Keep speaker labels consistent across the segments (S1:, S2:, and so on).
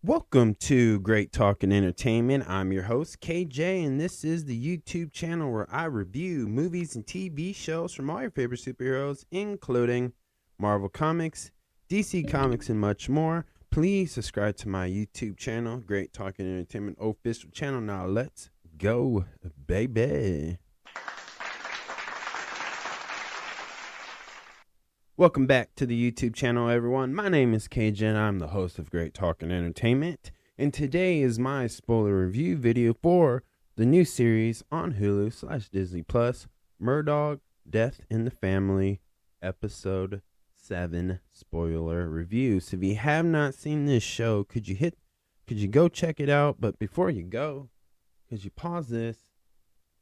S1: Welcome to Great Talk and Entertainment. I'm your host, KJ, and this is the YouTube channel where I review movies and TV shows from all your favorite superheroes, including Marvel Comics, DC Comics, and much more. Please subscribe to my YouTube channel, Great Talk and Entertainment official channel. Now let's go, baby. Welcome back to the YouTube channel, everyone. My name is KJ, and I'm the host of Great Talk and Entertainment. And today is my spoiler review video for the new series on Hulu/Disney Plus, Murdough Death in the Family, Episode 7 spoiler review. So if you have not seen this show, could you go check it out? But before you go, could you pause this,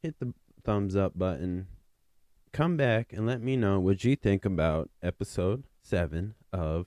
S1: hit the thumbs up button, come back and let me know what you think about episode 7 of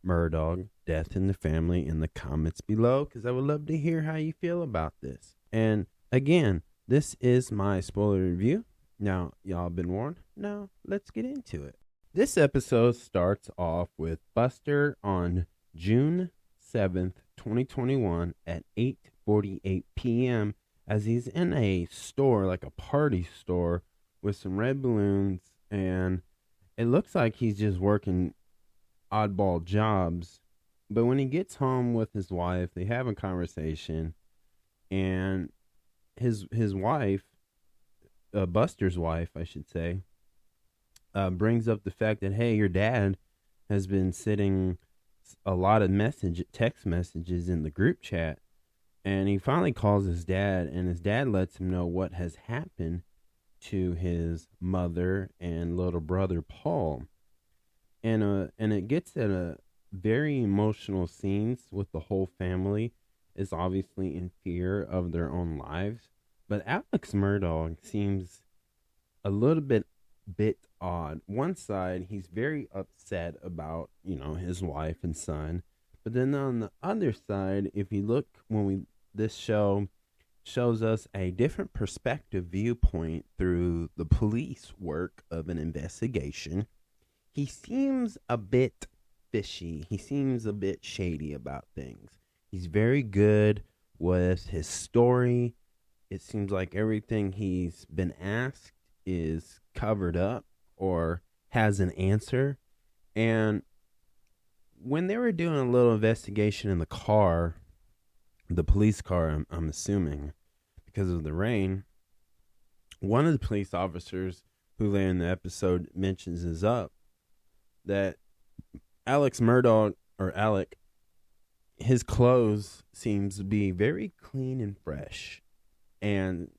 S1: Murdough Death in the Family in the comments below, because I would love to hear how you feel about this. And again, this is my spoiler review. Now, y'all been warned. Now, let's get into it. This episode starts off with Buster on June 7th, 2021 at 8:48 p.m. as he's in a store, like a party store, with some red balloons, and it looks like he's just working oddball jobs. But when he gets home with his wife, they have a conversation, and his wife, Buster's wife, I should say, brings up the fact that, hey, your dad has been sending a lot of text messages in the group chat, and he finally calls his dad, and his dad lets him know what has happened to his mother and little brother Paul, and it gets at a very emotional scenes with the whole family is obviously in fear of their own lives. But Alex Murdough seems a little bit odd. One side, he's very upset about his wife and son, but then on the other side, if you look, this show shows us a different perspective viewpoint through the police work of an investigation. He seems a bit fishy. He seems a bit shady about things. He's very good with his story. It seems like everything he's been asked is covered up or has an answer. And when they were doing a little investigation in the car, the police car, I'm assuming, because of the rain, one of the police officers who later in the episode mentions that Alex Murdough, or Alec, his clothes seems to be very clean and fresh. And,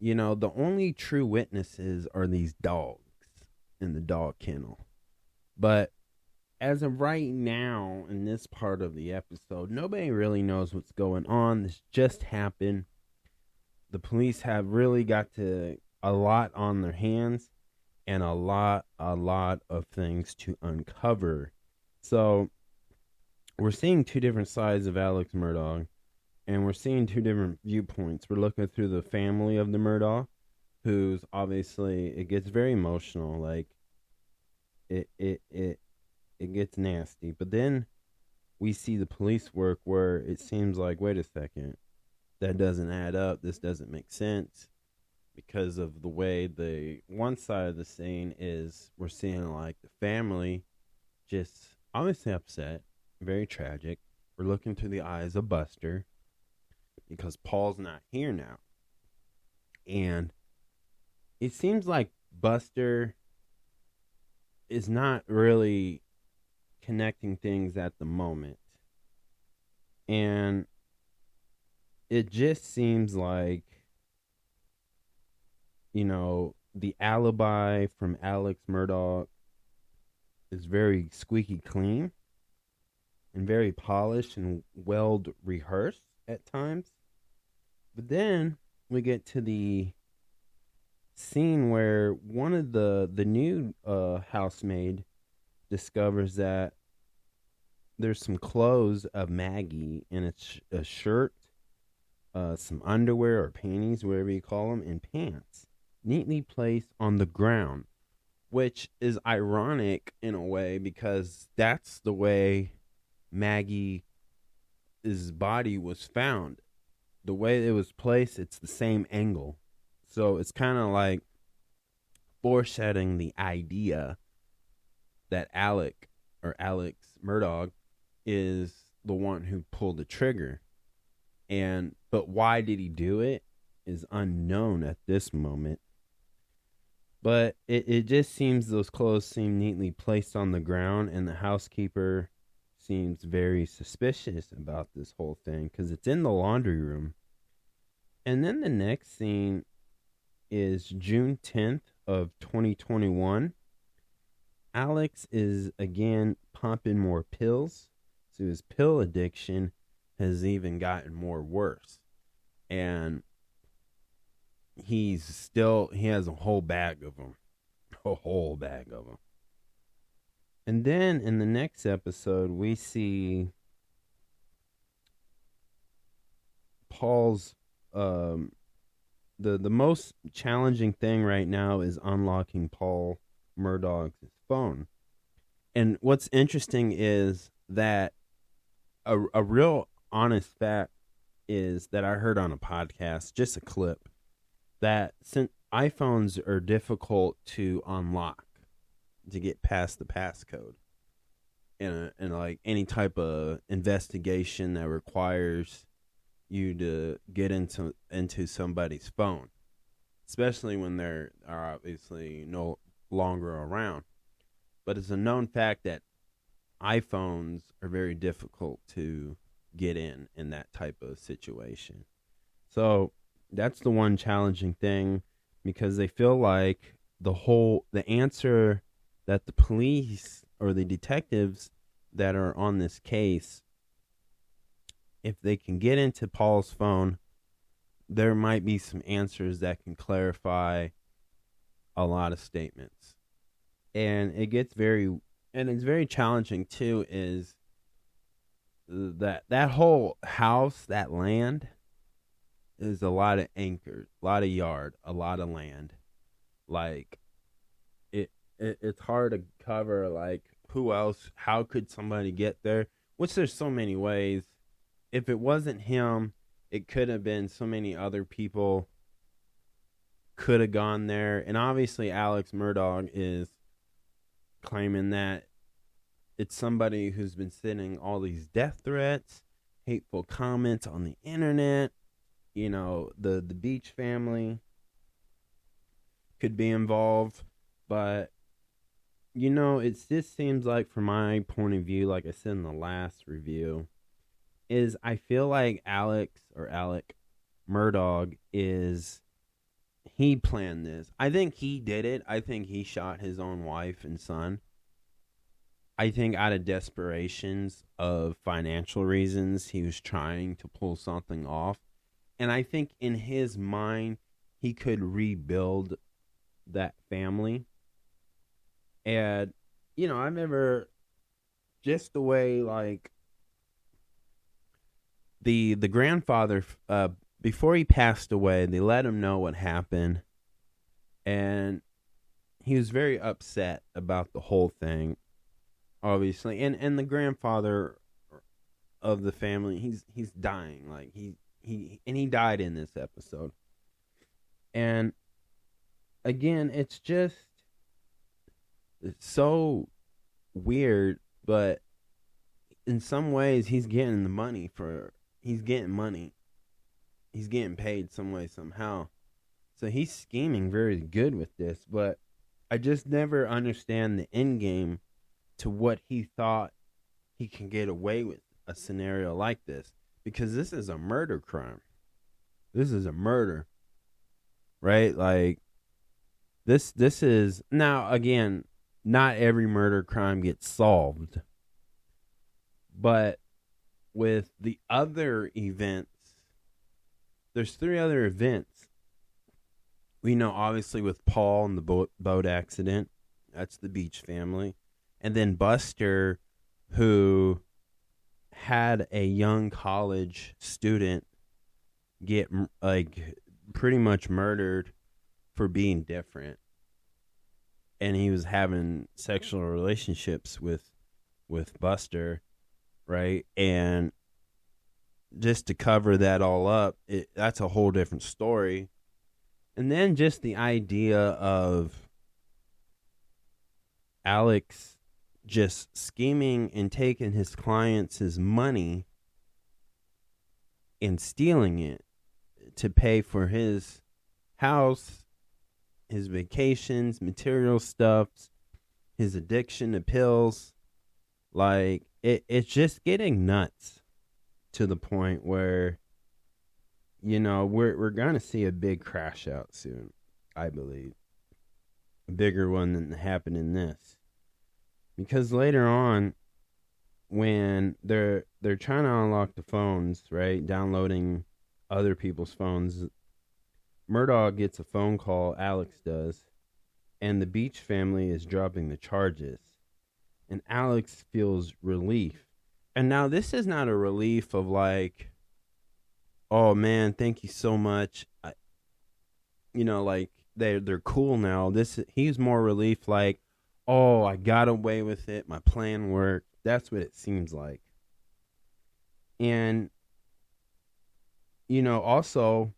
S1: the only true witnesses are these dogs in the dog kennel. But as of right now, in this part of the episode, nobody really knows what's going on. This just happened. The police have really got a lot on their hands and a lot of things to uncover. So we're seeing two different sides of Alex Murdough, and we're seeing two different viewpoints. We're looking through the family of the Murdough, who's obviously, it gets very emotional. Like it gets nasty. But then we see the police work where it seems like, wait a second, that doesn't add up. This doesn't make sense, because of the way the one side of the scene is, we're seeing like the family just obviously upset, very tragic. We're looking through the eyes of Buster because Paul's not here now. And it seems like Buster is not really connecting things at the moment. And it just seems like, the alibi from Alex Murdough is very squeaky clean and very polished and well rehearsed at times. But then we get to the scene where one of the new housemaid discovers that there's some clothes of Maggie, and it's a shirt, some underwear or panties, whatever you call them, and pants, neatly placed on the ground, which is ironic in a way, because that's the way Maggie body was found. The way it was placed, it's the same angle. So it's kind of like foreshadowing the idea that Alex Murdough is the one who pulled the trigger. But why did he do it is unknown at this moment. But it just seems those clothes seem neatly placed on the ground, and the housekeeper seems very suspicious about this whole thing because it's in the laundry room. And then the next scene is June 10th of 2021. Alex is again pumping more pills, so his pill addiction has even gotten more worse. And he has a whole bag of them. And then in the next episode, we see Paul's the most challenging thing right now is unlocking Paul Murdaugh's phone. And what's interesting is that a real honest fact is that I heard on a podcast, just a clip, that since iPhones are difficult to unlock, to get past the passcode, and like any type of investigation that requires you to get into somebody's phone, especially when they're obviously no longer around. But it's a known fact that iPhones are very difficult to get in that type of situation. So that's the one challenging thing, because they feel like the answer that the police or the detectives that are on this case, if they can get into Paul's phone, there might be some answers that can clarify a lot of statements. And it's very challenging too, is that whole house, that land, is a lot of acres, a lot of yard, a lot of land. Like it's hard to cover, like, who else, how could somebody get there? Which there's so many ways. If it wasn't him, it could have been so many other people could have gone there. And obviously Alex Murdough is claiming that it's somebody who's been sending all these death threats, hateful comments on the internet. You know, the Beach family could be involved. But, you know, it just seems like, from my point of view, like I said in the last review, is I feel like Alec Murdough he planned this. I think he did it. I think he shot his own wife and son. I think out of desperations of financial reasons, he was trying to pull something off. And I think in his mind, he could rebuild that family. And, you know, I remember just the way, like, the grandfather, before he passed away, they let him know what happened. And he was very upset about the whole thing, obviously. And the grandfather of the family, he's dying. Like, he died in this episode. And again, it's so weird, but in some ways he's getting money. He's getting paid some way, somehow. So he's scheming very good with this, but I just never understand the end game to what he thought he can get away with a scenario like this, because this is a murder crime. This is a murder, right? Like, this is, now again, not every murder crime gets solved, but with the other events, there's 3 other events. We know, obviously, with Paul and the boat accident, that's the Beach family. And then Buster, who had a young college student get, like, pretty much murdered for being different. And he was having sexual relationships with Buster, right? And just to cover that all up, that's a whole different story. And then just the idea of Alex just scheming and taking his clients' money and stealing it to pay for his house, his vacations, material stuffs, his addiction to pills. Like, it's just getting nuts to the point where, you know, we're going to see a big crash out soon, I believe. A bigger one than happened in this. Because later on, when they're trying to unlock the phones, right, downloading other people's phones, Murdough gets a phone call, Alex does, and the Beach family is dropping the charges. And Alex feels relief. And now this is not a relief of like, oh man, thank you so much. Like they're cool now. He's more relief like, oh, I got away with it. My plan worked. That's what it seems like. And, also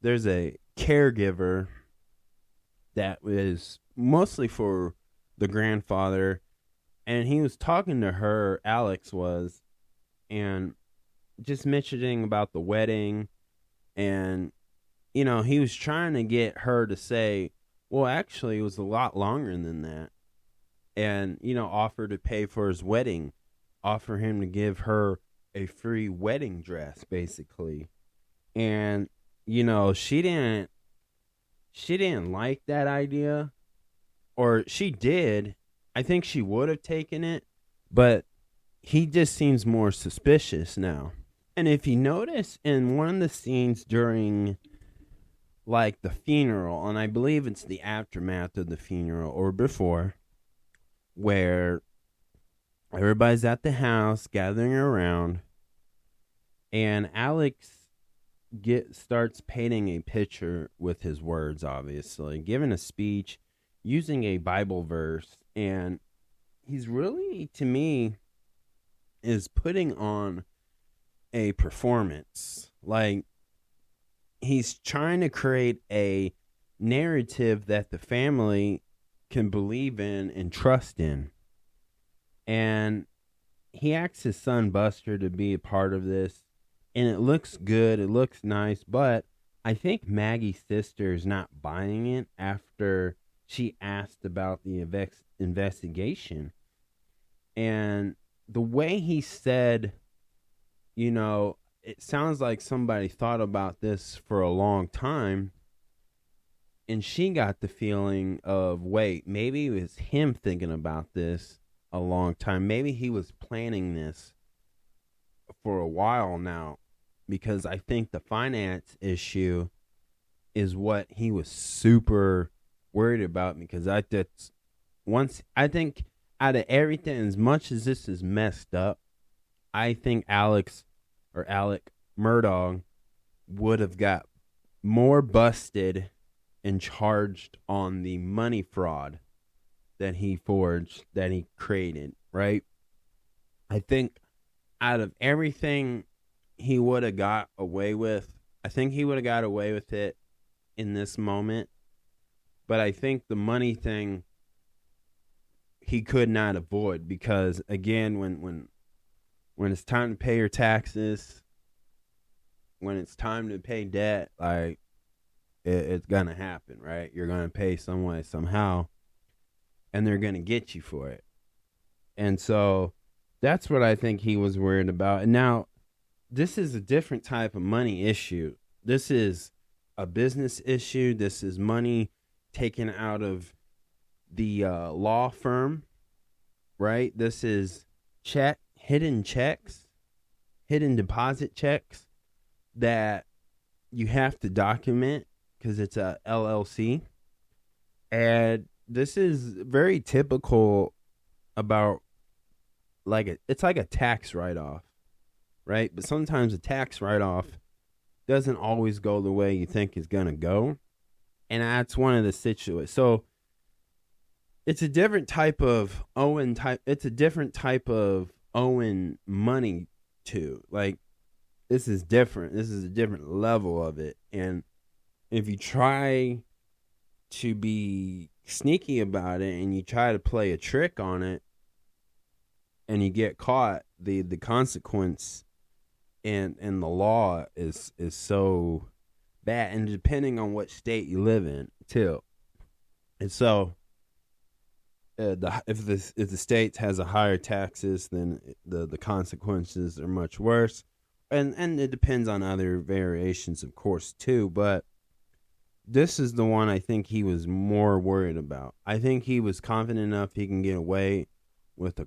S1: there's a caregiver that was mostly for the grandfather. And he was talking to her, Alex was, and just mentioning about the wedding. And, he was trying to get her to say, well, actually, it was a lot longer than that. And, offer to pay for his wedding. Offer him to give her a free wedding dress, basically. And, she didn't like that idea. Or she did. I think she would have taken it, but he just seems more suspicious now. And if you notice in one of the scenes during like the funeral, and I believe it's the aftermath of the funeral or before, where everybody's at the house gathering around, and Alex starts painting a picture with his words, obviously, giving a speech using a Bible verse. And he's really, to me, is putting on a performance. Like, he's trying to create a narrative that the family can believe in and trust in. And he asks his son Buster to be a part of this. And it looks good. It looks nice. But I think Maggie's sister is not buying it after she asked about the investigation. And the way he said, it sounds like somebody thought about this for a long time. And she got the feeling of, wait, maybe it was him thinking about this a long time. Maybe he was planning this for a while now. Because I think the finance issue is what he was super worried about, because I think out of everything, as much as this is messed up, I think Alec Murdough would have got more busted and charged on the money fraud that he forged, that he created, right? I think out of everything he would have got away with, I think he would have got away with it in this moment. But I think the money thing he could not avoid, because again, when it's time to pay your taxes, when it's time to pay debt, like it's gonna happen, right? You're gonna pay some way, somehow, and they're gonna get you for it. And so that's what I think he was worried about. And now this is a different type of money issue. This is a business issue. This is money taken out of the law firm, right? This is hidden deposit checks that you have to document because it's a LLC. And this is very typical about it's like a tax write-off, right? But sometimes a tax write-off doesn't always go the way you think it's going to go. And that's one of the situations. So it's a different type of owing money to. Like, this is different. This is a different level of it. And if you try to be sneaky about it and you try to play a trick on it and you get caught, the consequence and the law is so bad, and depending on what state you live in too. And so if the state has a higher taxes, then the consequences are much worse. And it depends on other variations, of course, too, but this is the one I think he was more worried about. I think he was confident enough he can get away with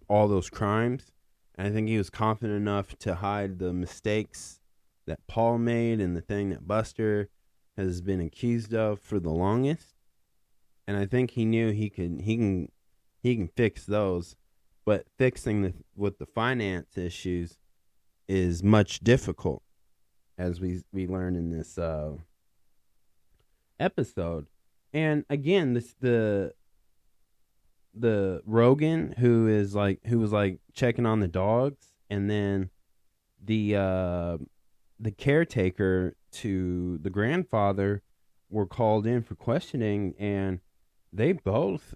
S1: all those crimes. And I think he was confident enough to hide the mistakes that Paul made and the thing that Buster has been accused of for the longest. And I think he knew he can fix those, but fixing with the finance issues is much difficult, as we learned in this episode. And again, the Rogan who was like checking on the dogs, and then the caretaker to the grandfather were called in for questioning, and they both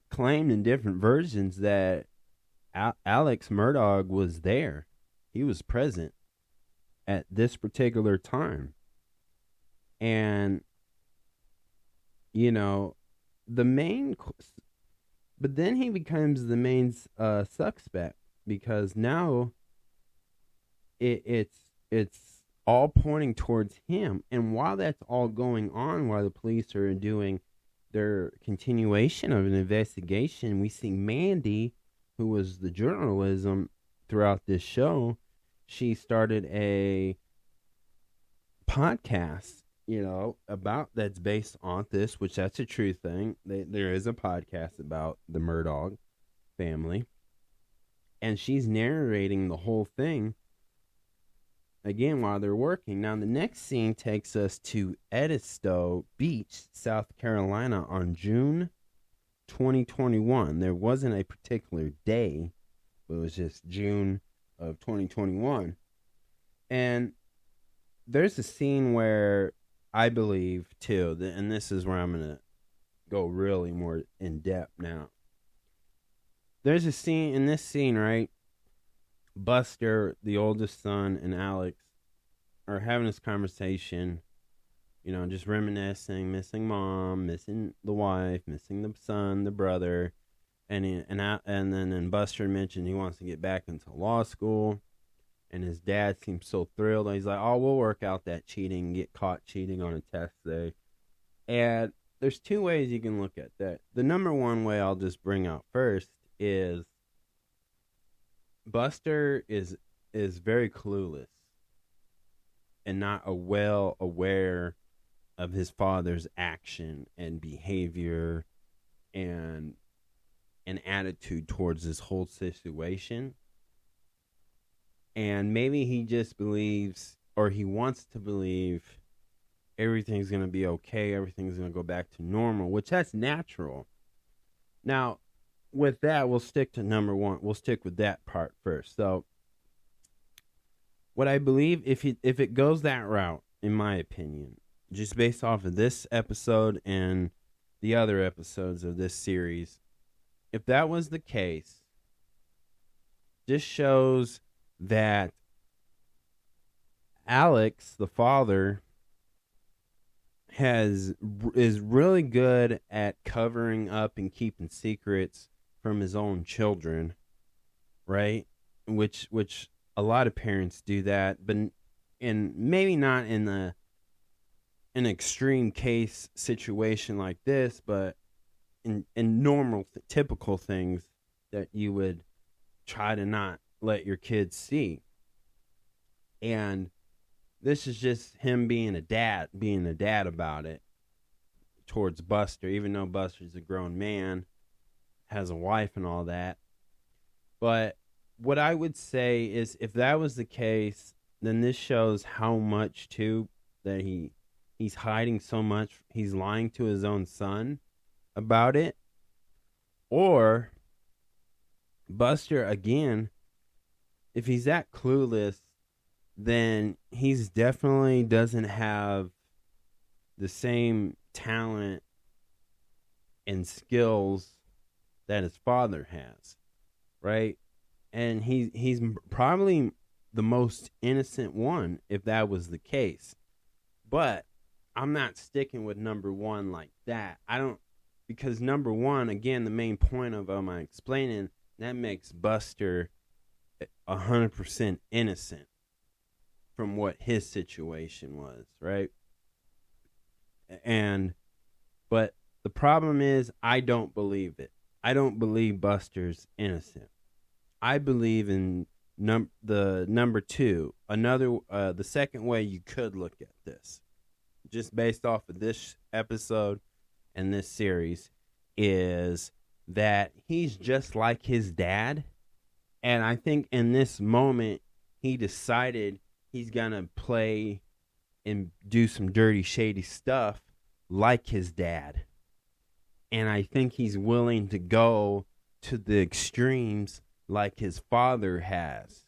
S1: claimed in different versions that Alex Murdough was there. He was present at this particular time. And, you know, but then he becomes the main suspect, because now it's all pointing towards him. And while that's all going on, while the police are doing their continuation of an investigation, we see Mandy, who was the journalism throughout this show. She started a podcast, about that's based on this, which that's a true thing. There is a podcast about the Murdough family, and she's narrating the whole thing again while they're working. Now, the next scene takes us to Edisto Beach, South Carolina, on June 2021. There wasn't a particular day, but it was just June of 2021. And there's a scene where I believe, too, and this is where I'm going to go really more in depth now. There's a scene, in this scene, right? Buster, the oldest son, and Alex are having this conversation, just reminiscing, missing mom, missing the wife, missing the son, the brother, and then Buster mentioned he wants to get back into law school, and his dad seems so thrilled. He's like, "Oh, we'll work out that cheating, get caught cheating on a test day." And there's two ways you can look at that. The number one way I'll just bring out first is Buster is very clueless and not well aware of his father's action and behavior and an attitude towards this whole situation. And maybe he just believes, or he wants to believe, everything's going to be okay, everything's going to go back to normal, which that's natural. Now, with that, we'll stick to number one. We'll stick with that part first. So, what I believe, if it goes that route, in my opinion, just based off of this episode and the other episodes of this series, if that was the case, this shows that Alex, the father, is really good at covering up and keeping secrets from his own children, right? Which a lot of parents do that, but maybe not in an extreme case situation like this, but in normal, typical things that you would try to not let your kids see. And this is just him being a dad about it towards Buster, even though Buster's a grown man, has a wife and all that. But what I would say is, if that was the case, then this shows how much, too, that he's hiding so much. He's lying to his own son about it. Or Buster, again, if he's that clueless, then he's definitely doesn't have the same talent and skills that his father has, right? And he's probably the most innocent one if that was the case. But I'm not sticking with number one like that. I don't, because number one, again, the main point of my explaining, that makes Buster 100% innocent from what his situation was, right? But the problem is, I don't believe it. I don't believe Buster's innocent. I believe in the number two. The second way you could look at this, just based off of this episode and this series, is that he's just like his dad. And I think in this moment, he decided he's going to play and do some dirty, shady stuff like his dad. And I think he's willing to go to the extremes like his father has.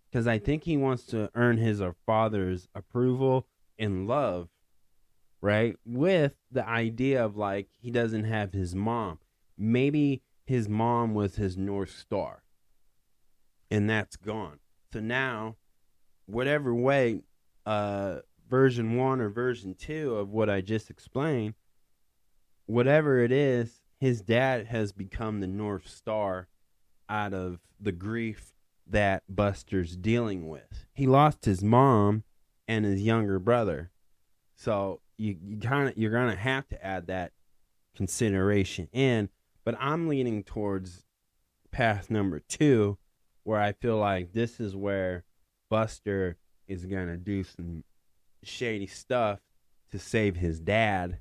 S1: Because I think he wants to earn his father's approval and love, right? With the idea of, like, he doesn't have his mom. Maybe his mom was his North Star. And that's gone. So now, whatever way, version 1 or version 2 of what I just explained, whatever it is, his dad has become the North Star out of the grief that Buster's dealing with. He lost his mom and his younger brother. So you're gonna have to add that consideration in. But I'm leaning towards path number 2, where I feel like this is where Buster is gonna do some shady stuff to save his dad.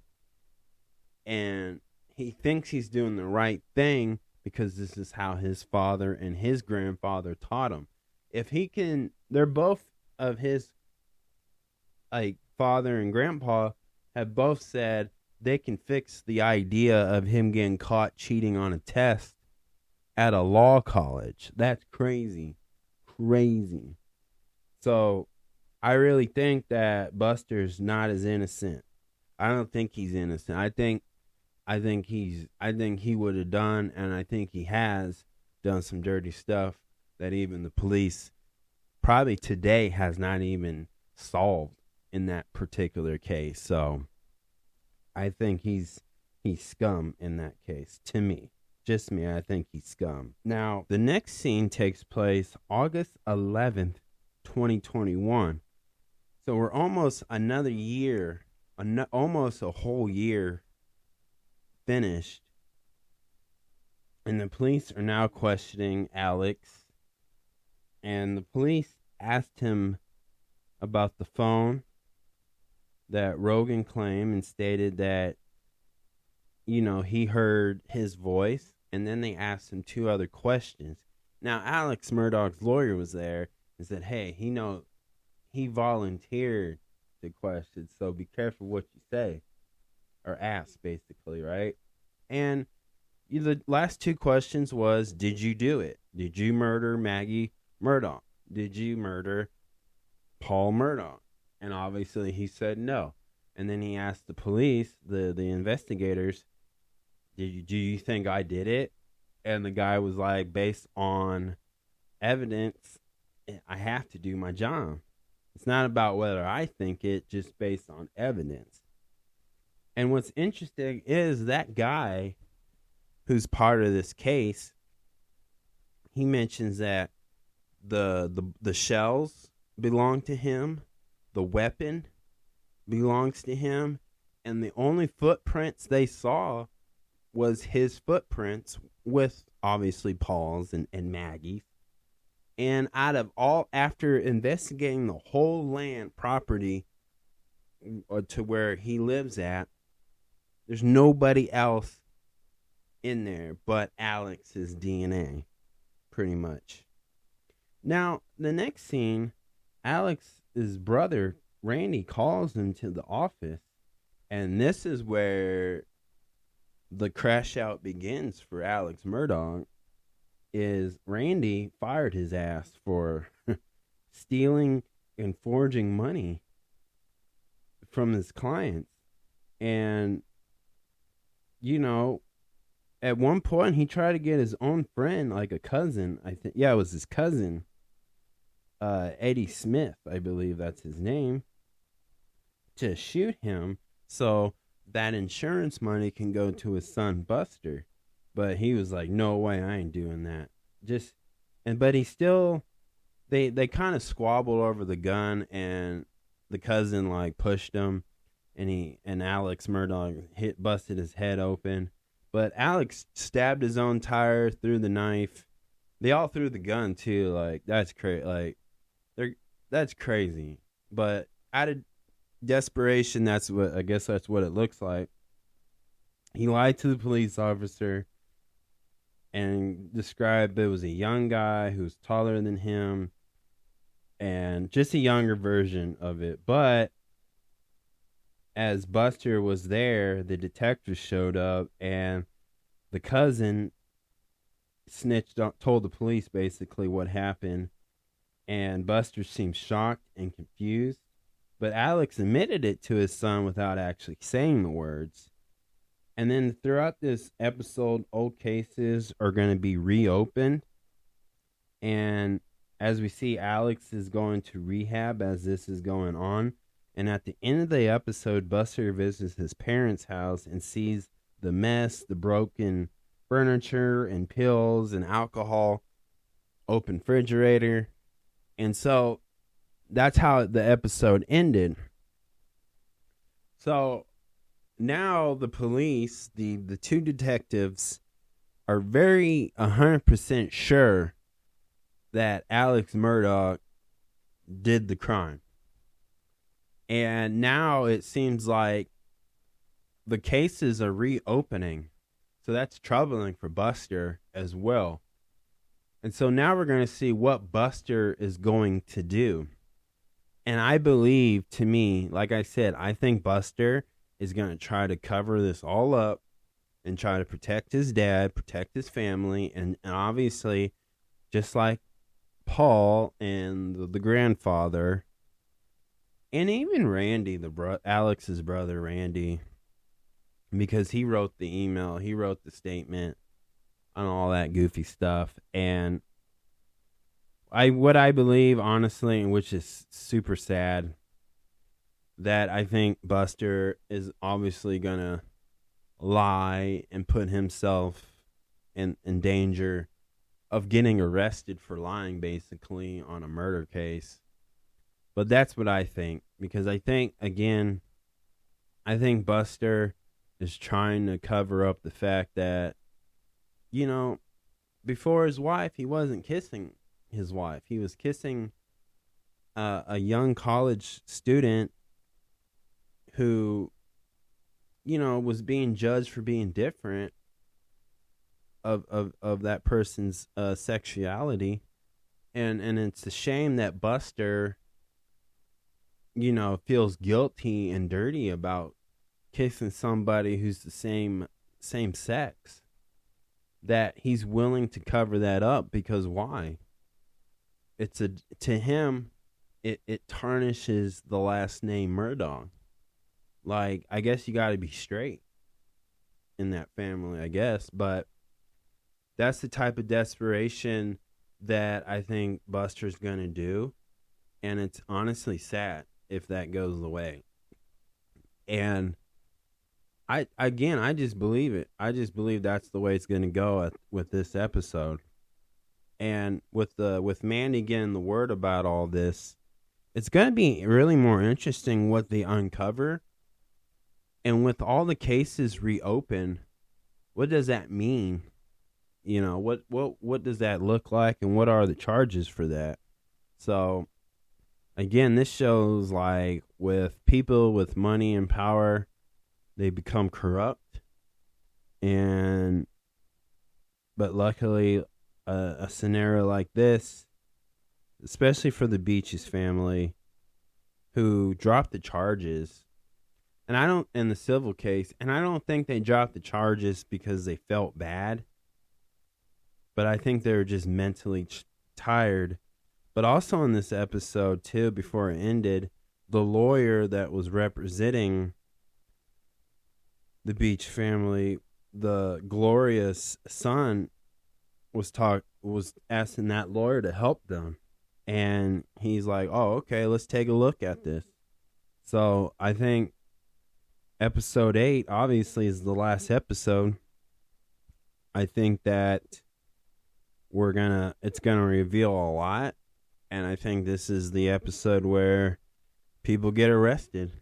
S1: And he thinks he's doing the right thing because this is how his father and his grandfather taught him. If he can, they're both of his, like, father and grandpa have both said they can fix the idea of him getting caught cheating on a test at a law college. That's crazy. Crazy. So I really think that Buster's not as innocent. I don't think he's innocent. I think he would have done, and I think he has done some dirty stuff that even the police probably today has not even solved in that particular case. So I think he's scum in that case. To me, just me, I think he's scum. Now, the next scene takes place August 11th, 2021. So we're almost another year, almost a whole year finished, and the police are now questioning Alex, and the police asked him about the phone that Rogan claimed and stated that, he heard his voice, and then they asked him 2 other questions. Now, Alex Murdaugh's lawyer was there and said, hey, he volunteered the question, so be careful what you say. Or ask, basically, right? And the last 2 questions was, did you do it? Did you murder Maggie Murdough? Did you murder Paul Murdough? And obviously he said no. And then he asked the police, the investigators, do you think I did it? And the guy was like, based on evidence, I have to do my job. It's not about whether I think it, just based on evidence. And what's interesting is that guy who's part of this case, he mentions that the shells belong to him, the weapon belongs to him, and the only footprints they saw was his footprints with obviously Paul's and Maggie's. And after investigating the whole land property to where he lives at, there's nobody else in there but Alex's DNA, pretty much. Now, the next scene, Alex's brother, Randy, calls him to the office, and this is where the crash out begins for Alex Murdaugh. is Randy fired his ass for stealing and forging money from his clients. And, you know, at one point he tried to get his own friend, like a cousin, I think. Yeah, it was his cousin, Eddie Smith, I believe that's his name, to shoot him so that insurance money can go to his son Buster. But he was like, no way, I ain't doing that. But he still, they kind of squabbled over the gun, and the cousin like pushed him, and Alex Murdough busted his head open. But Alex stabbed his own tire, threw the knife. They all threw the gun too. Like, that's crazy. Like, that's crazy. But out of desperation, that's what it looks like. He lied to the police officer and described it was a young guy who was taller than him, and just a younger version of it. But as Buster was there, the detectives showed up, and the cousin told the police basically what happened, and Buster seemed shocked and confused. But Alex admitted it to his son without actually saying the words. And then throughout this episode, old cases are going to be reopened. And as we see, Alex is going to rehab as this is going on. And at the end of the episode, Buster visits his parents' house and sees the mess, the broken furniture and pills and alcohol, open refrigerator. And so that's how the episode ended. So now the police, the two detectives, are very 100% sure that Alex Murdough did the crime. And now it seems like the cases are reopening. So that's troubling for Buster as well. And so now we're going to see what Buster is going to do. And I believe, to me, like I said, I think Buster is going to try to cover this all up and try to protect his dad, protect his family, and obviously, just like Paul and the grandfather, and even Randy, Alex's brother Randy, because he wrote the email, he wrote the statement on all that goofy stuff. And what I believe, honestly, which is super sad, that I think Buster is obviously going to lie and put himself in danger of getting arrested for lying, basically, on a murder case. But that's what I think, because I think Buster is trying to cover up the fact that, you know, before his wife, he wasn't kissing his wife. He was kissing a young college student who, you know, was being judged for being different of that person's sexuality. And it's a shame that Buster, you know, feels guilty and dirty about kissing somebody who's the same sex, that he's willing to cover that up, because why? To him, it tarnishes the last name Murdough. Like, I guess you got to be straight in that family, I guess, but that's the type of desperation that I think Buster's going to do, and it's honestly sad if that goes away. And I just believe it. I just believe that's the way it's going to go with this episode. And with Mandy getting the word about all this, it's going to be really more interesting what they uncover. And with all the cases reopened, what does that mean? You know, what does that look like, and what are the charges for that? So, again, this shows, like, with people with money and power, they become corrupt. But luckily, a scenario like this, especially for the Beaches family, who dropped the charges, in the civil case, and I don't think they dropped the charges because they felt bad. but I think they were just mentally tired. But also in this episode, too, before it ended, the lawyer that was representing the Beach family, the glorious son, was asking that lawyer to help them. And he's like, oh, okay, let's take a look at this. So I think episode 8 obviously is the last episode. I think that it's gonna reveal a lot. And I think this is the episode where people get arrested.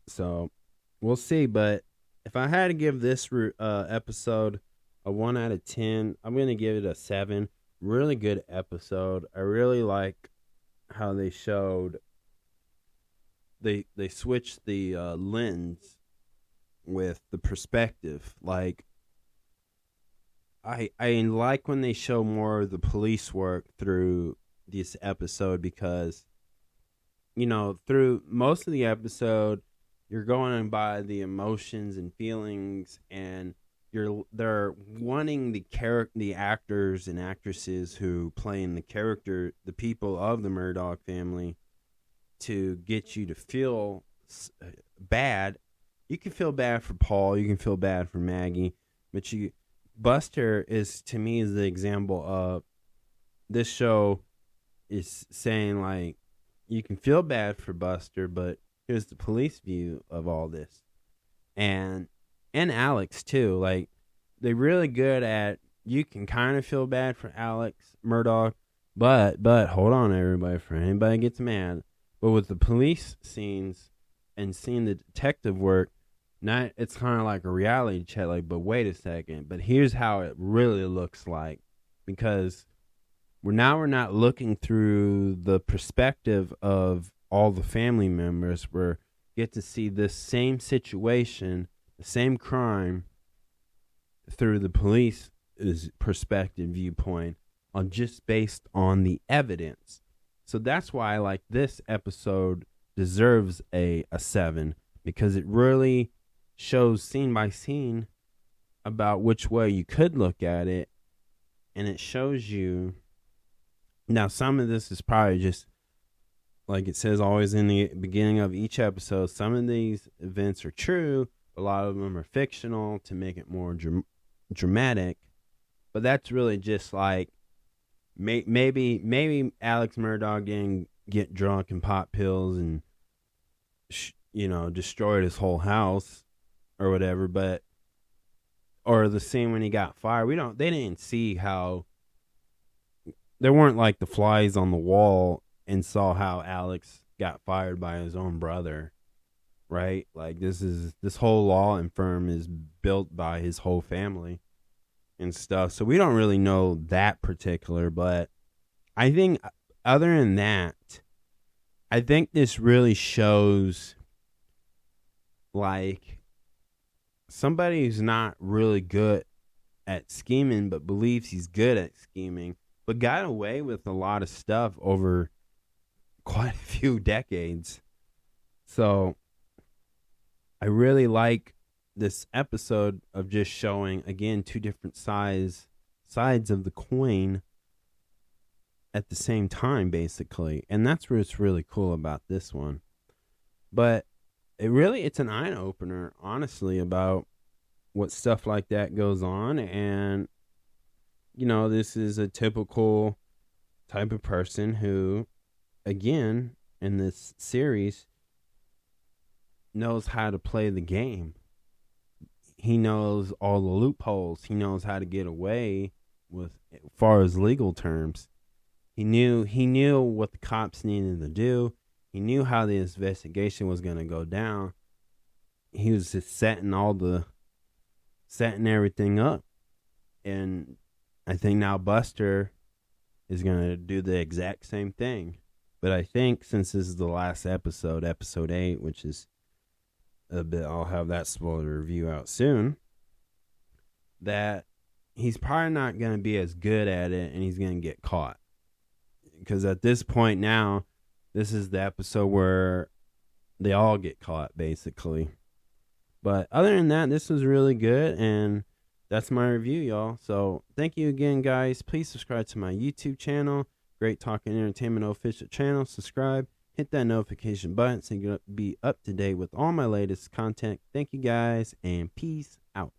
S1: So we'll see. But if I had to give this episode a 1 out of 10, I'm going to give it a 7. Really good episode. I really like how they showed, they switched the lens with the perspective. Like, I like when they show more of the police work through this episode, because through most of the episode you're going by the emotions and feelings, and they're wanting the actors and actresses who play in the people of the Murdough family, to get you to feel bad. You can feel bad for Paul, you can feel bad for Maggie, but Buster is, to me, is the example of this show is saying, like, you can feel bad for Buster, but here's the police view of all this. And Alex, too. Like, they're really good at, you can kind of feel bad for Alex Murdough, but hold on, everybody, for anybody gets mad. But with the police scenes and seeing the detective work, it's kind of like a reality check, like, but wait a second, but here's how it really looks like. Because we're not looking through the perspective of all the family members. We get to see this same situation, the same crime, through the police perspective viewpoint, just based on the evidence. So that's why I like this episode deserves a 7, because it really shows scene by scene about which way you could look at it, and it shows you. Now, some of this is probably just, like it says always in the beginning of each episode, some of these events are true, a lot of them are fictional to make it more dramatic. But that's really just like, maybe Alex Murdough didn't get drunk and pop pills and destroyed his whole house or whatever, or the scene when he got fired. They didn't see how. There weren't like the flies on the wall and saw how Alex got fired by his own brother, right? Like, this whole law firm is built by his whole family and stuff. So we don't really know that particular, but I think other than that, I think this really shows, like, somebody who's not really good at scheming but believes he's good at scheming, but got away with a lot of stuff over quite a few decades. So I really like this episode of just showing, again, two different sides of the coin at the same time, basically. And that's what's really cool about this one. But it's an eye-opener, honestly, about what stuff like that goes on. And this is a typical type of person who, again, in this series, knows how to play the game. He knows all the loopholes. He knows how to get away with, as far as legal terms. He knew what the cops needed to do. He knew how the investigation was going to go down. He was just setting everything up. And I think now Buster is going to do the exact same thing. But I think since this is the last episode, episode 8, which is a bit, I'll have that spoiler review out soon, that he's probably not going to be as good at it, and he's going to get caught. Because at this point now, this is the episode where they all get caught, basically. But other than that, this was really good, and that's my review, y'all. So thank you again, guys. Please subscribe to my YouTube channel, Great Talking Entertainment official channel. Subscribe, hit that notification button so you can be up to date with all my latest content. Thank you, guys, and peace out.